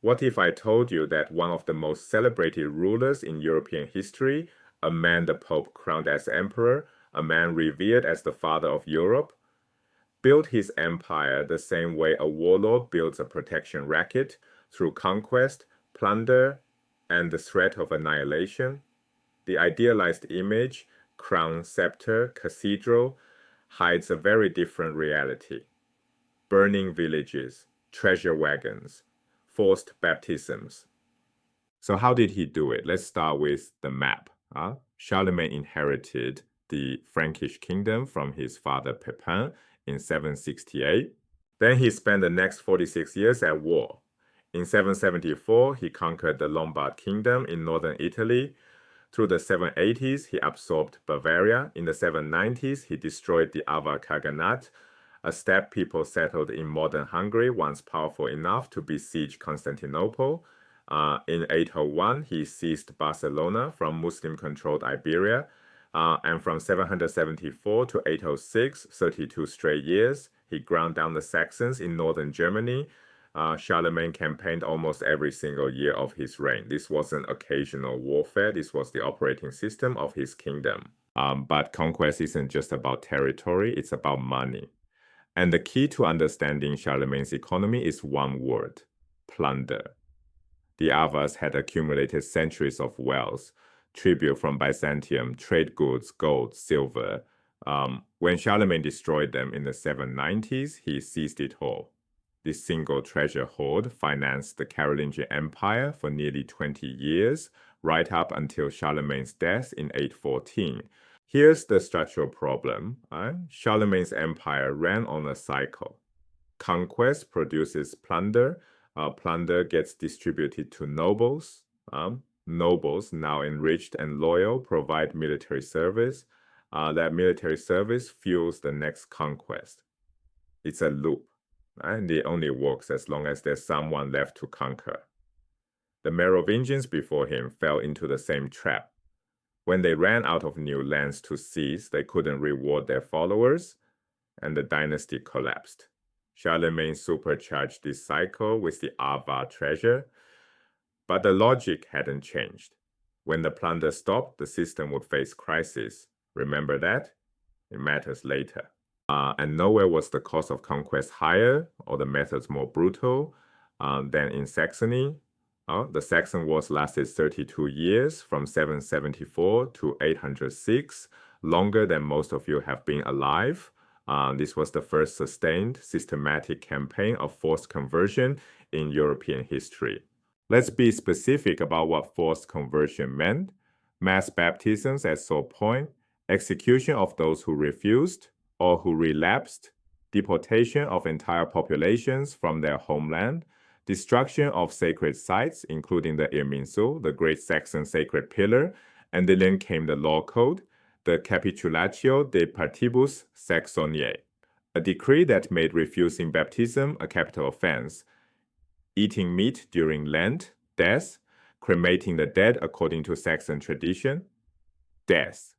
What if I told you that one of the most celebrated rulers in European history, a man the Pope crowned as emperor, a man revered as the father of Europe, built his empire the same way a warlord builds a protection racket through conquest, plunder, and the threat of annihilation? The idealized image, crown, scepter, cathedral, hides a very different reality. Burning villages, treasure wagons, forced baptisms. So how did he do it? Let's start with the map. Charlemagne inherited the Frankish kingdom from his father Pepin in 768. Then he spent the next 46 years at war. In 774, he conquered the Lombard kingdom in northern Italy. Through the 780s, he absorbed Bavaria. In the 790s, he destroyed the Avar Khaganate, a steppe people settled in modern Hungary once powerful enough to besiege Constantinople. In 801, he seized Barcelona from Muslim-controlled Iberia. And from 774 to 806, 32 straight years, he ground down the Saxons in northern Germany. Charlemagne campaigned almost every single year of his reign. This wasn't occasional warfare. This was the operating system of his kingdom. But conquest isn't just about territory. It's about money. And the key to understanding Charlemagne's economy is one word: plunder. The Avars had accumulated centuries of wealth, tribute from Byzantium, trade goods, gold, silver. When Charlemagne destroyed them in the 790s, he seized it all. This single treasure hoard financed the Carolingian Empire for nearly 20 years, right up until Charlemagne's death in 814. Here's the structural problem. Charlemagne's empire ran on a cycle. Conquest produces plunder. Plunder gets distributed to nobles. Nobles, now enriched and loyal, provide military service. That military service fuels the next conquest. It's a loop, and it only works as long as there's someone left to conquer. The Merovingians before him fell into the same trap. When they ran out of new lands to seize, they couldn't reward their followers, and the dynasty collapsed. Charlemagne supercharged this cycle with the Avar treasure, but the logic hadn't changed. When the plunder stopped, the system would face crisis. Remember that? It matters later. And nowhere was the cost of conquest higher or the methods more brutal than in Saxony. The Saxon Wars lasted 32 years, from 774 to 806, longer than most of you have been alive. This was the first sustained, systematic campaign of forced conversion in European history. Let's be specific about what forced conversion meant. Mass baptisms at sole point, execution of those who refused or who relapsed, deportation of entire populations from their homeland, destruction of sacred sites, including the Irminsul, the great Saxon sacred pillar, and then came the law code, the Capitulatio de Partibus Saxoniae, a decree that made refusing baptism a capital offense, eating meat during Lent, death, cremating the dead according to Saxon tradition, death.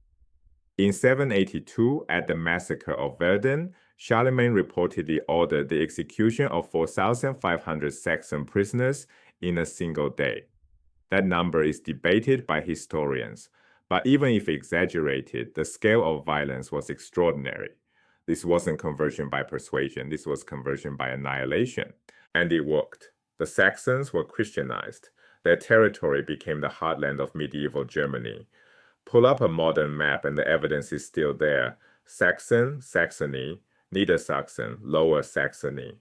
In 782, at the massacre of Verdun, Charlemagne reportedly ordered the execution of 4,500 Saxon prisoners in a single day. That number is debated by historians, but even if exaggerated, the scale of violence was extraordinary. This wasn't conversion by persuasion, this was conversion by annihilation. And it worked. The Saxons were Christianized. Their territory became the heartland of medieval Germany. Pull up a modern map and the evidence is still there. Saxon, Saxony, Niedersachsen, Lower Saxony.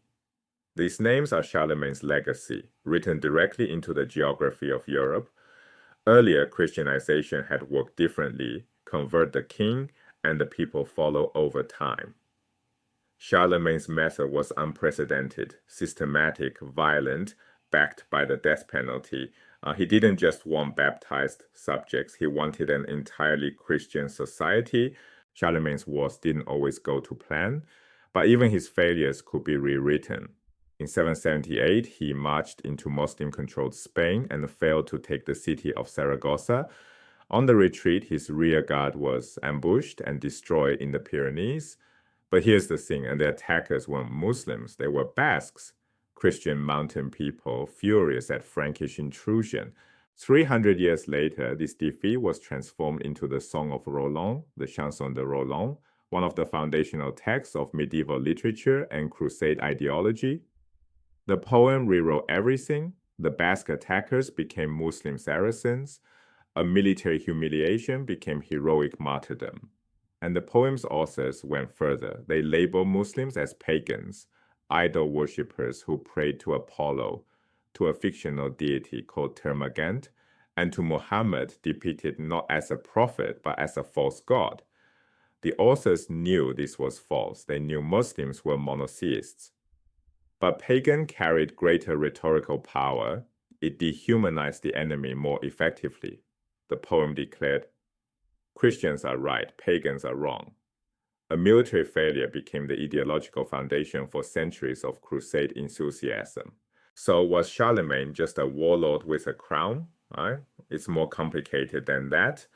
These names are Charlemagne's legacy, written directly into the geography of Europe. Earlier, Christianization had worked differently: convert the king, and the people follow over time. Charlemagne's method was unprecedented, systematic, violent, backed by the death penalty. He didn't just want baptized subjects, he wanted an entirely Christian society. Charlemagne's wars didn't always go to plan, but even his failures could be rewritten. In 778, he marched into Muslim-controlled Spain and failed to take the city of Saragossa. On the retreat, his rear guard was ambushed and destroyed in the Pyrenees. But here's the thing, and the attackers weren't Muslims, they were Basques, Christian mountain people furious at Frankish intrusion. 300 years later, this defeat was transformed into the Song of Roland, the Chanson de Roland, one of the foundational texts of medieval literature and Crusade ideology. The poem rewrote everything. The Basque attackers became Muslim Saracens. A military humiliation became heroic martyrdom. And the poem's authors went further. They labeled Muslims as pagans, idol worshippers who prayed to Apollo, to a fictional deity called Termagant, and to Muhammad depicted not as a prophet but as a false god. The authors knew this was false. They knew Muslims were monotheists. But pagan carried greater rhetorical power. It dehumanized the enemy more effectively. The poem declared, Christians are right, pagans are wrong. A military failure became the ideological foundation for centuries of Crusade enthusiasm. So was Charlemagne just a warlord with a crown? Right? It's more complicated than that.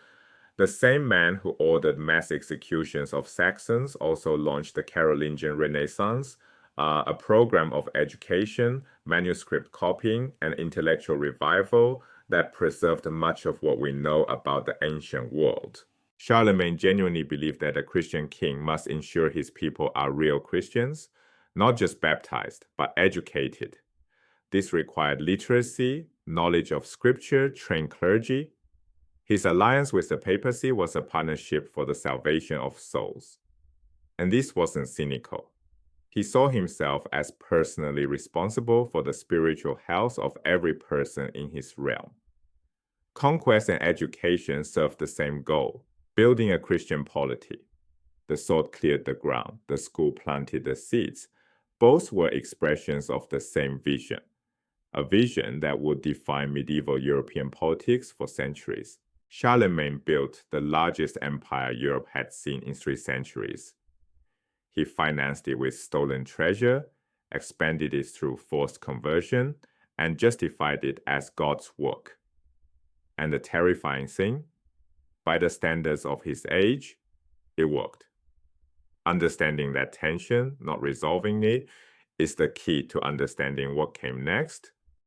The same man who ordered mass executions of Saxons also launched the Carolingian Renaissance, a program of education, manuscript copying, and intellectual revival that preserved much of what we know about the ancient world. Charlemagne genuinely believed that a Christian king must ensure his people are real Christians, not just baptized, but educated. This required literacy, knowledge of scripture, trained clergy. His alliance with the papacy was a partnership for the salvation of souls. And this wasn't cynical. He saw himself as personally responsible for the spiritual health of every person in his realm. Conquest and education served the same goal, building a Christian polity. The sword cleared the ground, the school planted the seeds. Both were expressions of the same vision, a vision that would define medieval European politics for centuries. Charlemagne built the largest empire Europe had seen in 3 centuries. He financed it with stolen treasure, expanded it through forced conversion, and justified it as God's work. And the terrifying thing, by the standards of his age, it worked. Understanding that tension, not resolving it, is the key to understanding what came next.